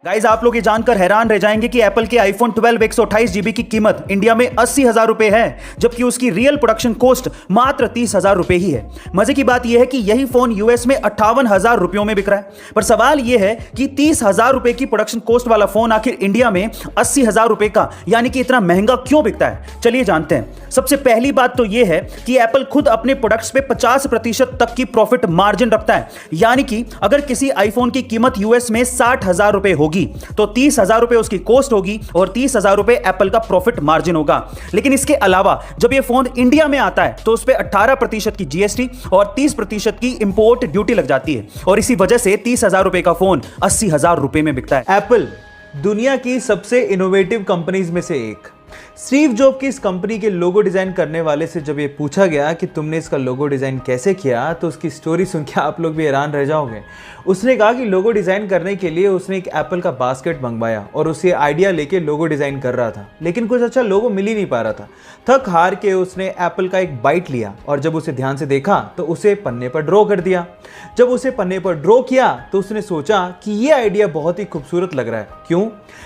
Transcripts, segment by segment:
Guys आप लोग ये जानकर हैरान रह जाएंगे कि एप्पल के आईफोन 12 128 जीबी की कीमत इंडिया में 80,000 रुपए है, जबकि उसकी रियल प्रोडक्शन कॉस्ट मात्र 30,000 रुपए ही है। मजे की बात यह है कि यही फोन यूएस में 58,000 रुपयों में बिक रहा है। पर सवाल यह है कि 30,000 रुपए की प्रोडक्शन कॉस्ट वाला फोन आखिर इंडिया में 80,000 रुपए का यानी कि इतना महंगा क्यों बिकता है, चलिए जानते हैं। सबसे पहली बात तो यह है कि एप्पल खुद अपने प्रोडक्ट्स पे 50% तक की प्रॉफिट मार्जिन रखता है, यानी कि अगर किसी आईफोन की कीमत यूएस में 60,000 रुपए होगी तो 30,000 रुपए उसकी कॉस्ट होगी और 30,000 रुपए एप्पल का प्रॉफिट मार्जिन होगा। लेकिन इसके अलावा जब यह फोन इंडिया में आता है तो उस पर 18% की जीएसटी और 30% की इंपोर्ट ड्यूटी लग जाती है और इसी वजह से 30,000 रुपए का फोन 80,000 रुपए में बिकता है। एप्पल दुनिया की सबसे इनोवेटिव कंपनीज में से एक। स्टीव जॉब की इस कंपनी के लोगो डिजाइन करने वाले से जब ये पूछा गया कि तुमने इसका लोगो डिजाइन कैसे किया, तो उसकी स्टोरी सुन के आप लोग भी हैरान रह जाओगे। उसने कहा कि लोगो डिजाइन करने के लिए उसने एक एप्पल का बास्केट मंगवाया और उसे आइडिया लेके लोगो डिजाइन कर रहा था, लेकिन कुछ अच्छा लोगो मिल ही नहीं पा रहा था। थक हार के उसने एप्पल का एक बाइट लिया और जब उसे ध्यान से देखा तो उसे पन्ने पर ड्रॉ कर दिया। जब उसे पन्ने पर ड्रॉ किया तो उसने सोचा कि ये आइडिया बहुत ही खूबसूरत लग रहा है। क्यों?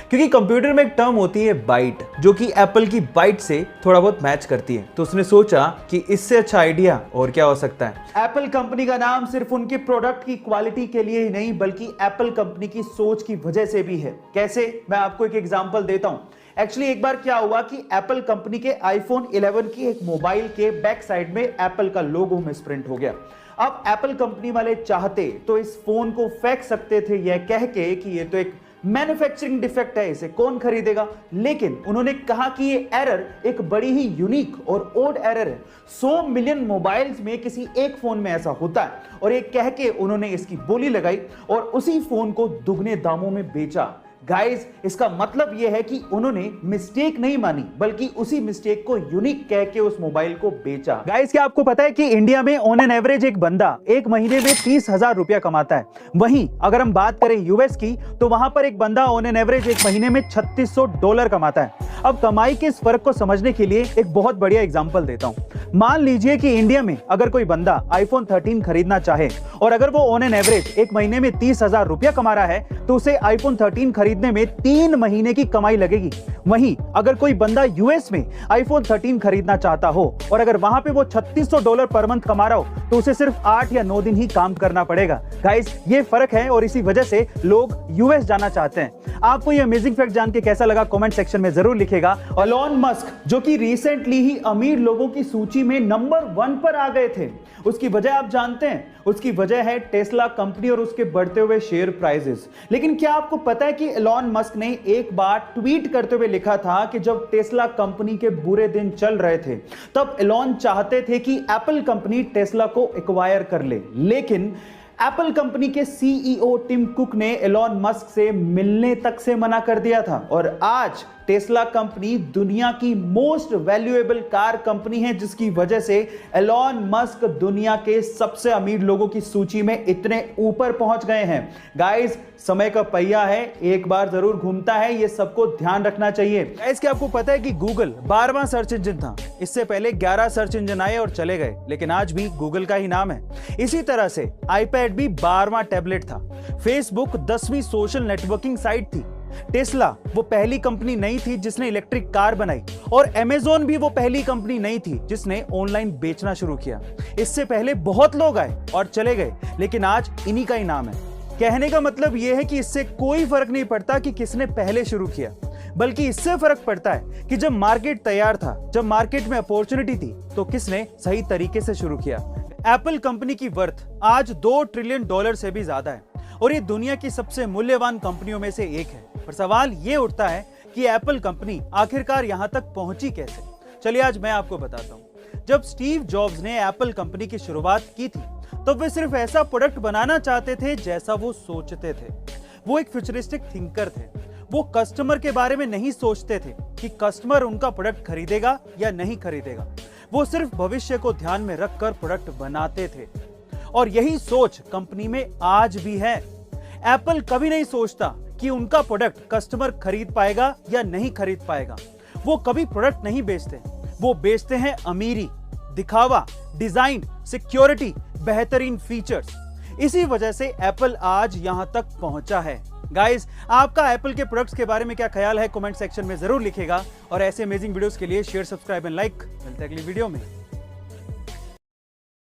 क्योंकि कंप्यूटर में एक टर्म होती है बाइट, जो कि एप्पल की बाइट से थोड़ा बहुत मैच करती है। तो उसने सोचा कि इससे अच्छा आइडिया और क्या हो सकता है। एप्पल कंपनी का नाम सिर्फ उनके प्रोडक्ट की क्वालिटी के लिए ही नहीं बल्कि एप्पल कंपनी की सोच की वजह से भी है। कैसे? मैं आपको एक एग्जांपल देता हूं। एक्चुअली एक बार क्या हुआ कि एप्पल कंपनी के आईफोन 11 की एक मोबाइल के बैक साइड में एप्पल का लोगो मिसप्रिंट हो गया। अब एप्पल कंपनी वाले चाहते तो इस फोन को फेंक सकते थे यह कह के कि ये तो एक मैन्युफैक्चरिंग डिफेक्ट है, इसे कौन खरीदेगा। लेकिन उन्होंने कहा कि ये एरर एक बड़ी ही यूनिक और ओड एरर है। 100 मिलियन मोबाइल्स में किसी एक फोन में ऐसा होता है और ये कह के उन्होंने इसकी बोली लगाई और उसी फोन को दुगने दामों में बेचा। गाइस, इसका मतलब यह है कि उन्होंने मिस्टेक नहीं मानी बल्कि उसी मिस्टेक को यूनिक कह के उस मोबाइल को बेचा। गाइस, क्या आपको पता है कि इंडिया में ऑन एन एवरेज एक बंदा एक महीने में 30,000 रुपया कमाता है। वहीं अगर हम बात करें यूएस की तो वहां पर एक बंदा ऑन एन एवरेज एक महीने में $3600 कमाता है। अब कमाई के इस फर्क को समझने के लिए एक बहुत बढ़िया एग्जांपल देता हूं। मान लीजिए कि इंडिया में अगर कोई बंदा आईफोन 13 खरीदना चाहे और अगर वो ऑन एन एवरेज एक महीने में 30,000 रुपया कमा रहा है तो उसे आईफोन 13 खरीदने में 3 महीने की कमाई लगेगी। वहीं अगर कोई बंदा यूएस में आईफोन 13 खरीदना चाहता हो और अगर वहां पे वो $3600 पर मंथ कमा रहा हो तो उसे सिर्फ 8 या 9 दिन ही काम करना पड़ेगा। गाइस, ये फर्क है और इसी वजह से लोग यूएस जाना चाहते हैं। आपको ये अमेजिंग फैक्ट जान के कैसा लगा कमेंट सेक्शन में जरूर लिखेगा। एलोन मस्क जो कि रिसेंटली ही अमीर लोगों की सूची में नंबर 1 पर आ गए थे, उसकी वजह आप जानते हैं? उसकी वजह है टेस्ला कंपनी और उसके बढ़ते हुए शेयर प्राइसेस। लेकिन क्या आपको पता है कि एलोन मस्क ने एक बार ट्वीट करते हुए लिखा था कि जब टेस्ला कंपनी के बुरे दिन चल रहे थे तब एलोन चाहते थे कि एप्पल कंपनी टेस्ला को एक्वायर कर ले, लेकिन एप्पल कंपनी के सीईओ टिम कुक ने एलोन मस्क से मिलने तक से मना कर दिया था और आज टेस्ला कंपनी दुनिया की मोस्ट वैल्यूएबल कार कंपनी है, जिसकी वजह से एलोन मस्क दुनिया के सबसे अमीर लोगों की सूची में इतने ऊपर पहुंच गए हैं। गाइस, समय का पहिया है, एक बार जरूर घूमता है, ये सबको ध्यान रखना चाहिए। गाइस, क्या आपको पता है कि गूगल 12वां सर्च इंजन था? इससे पहले 11 सर्च इंजन आए और चले गए, लेकिन आज भी गूगल का ही नाम है। इसी तरह से आईपैड भी 12वां टैबलेट था। फेसबुक 10वीं सोशल नेटवर्किंग साइट थी। टेस्ला वो पहली कंपनी नहीं थी जिसने इलेक्ट्रिक कार बनाई और अमेज़न भी वो पहली कंपनी नहीं थी जिसने ऑनलाइन बेचना शुरू किया। इससे पहले बहुत लोग आए और चले गए, लेकिन आज इन्हीं का ही नाम है। कहने का मतलब यह है कि इससे कोई फर्क नहीं पड़ता कि किसने पहले शुरू किया, बल्कि इससे फर्क पड़ता है कि जब मार्केट तैयार था, जब मार्केट में अपॉर्चुनिटी थी, तो किसने सही तरीके से शुरू किया। एप्पल कंपनी की वर्थ आज $2 ट्रिलियन से भी ज्यादा है और ये दुनिया की सबसे मूल्यवान कंपनियों में से एक है। पर सवाल ये उठता है कि एप्पल कंपनी आखिरकार यहां तक पहुंची कैसे? चलिए आज मैं आपको बताता हूं। जब स्टीव जॉब्स ने एप्पल कंपनी की शुरुआत की थी तो वे सिर्फ ऐसा प्रोडक्ट बनाना चाहते थे जैसा वो सोचते थे। वो एक फ्यूचरिस्टिक थिंकर थे। वो कस्टमर के बारे में नहीं सोचते थे कि कस्टमर उनका प्रोडक्ट खरीदेगा या नहीं खरीदेगा। वो सिर्फ भविष्य को ध्यान में रखकर प्रोडक्ट बनाते थे और यही सोच कंपनी में आज भी है। एप्पल कभी नहीं सोचता कि उनका प्रोडक्ट कस्टमर खरीद पाएगा या नहीं खरीद पाएगा। वो कभी प्रोडक्ट नहीं बेचते, वो बेचते हैं अमीरी, दिखावा, डिजाइन, सिक्योरिटी, बेहतरीन फीचर्स। इसी वजह से एप्पल आज यहां तक पहुंचा है। गाइस, आपका एप्पल के प्रोडक्ट्स के बारे में क्या ख्याल है कमेंट सेक्शन में जरूर लिखेगा और ऐसे अमेजिंग वीडियोस के लिए शेयर, सब्सक्राइब एंड लाइक। मिलते हैं अगली वीडियो में।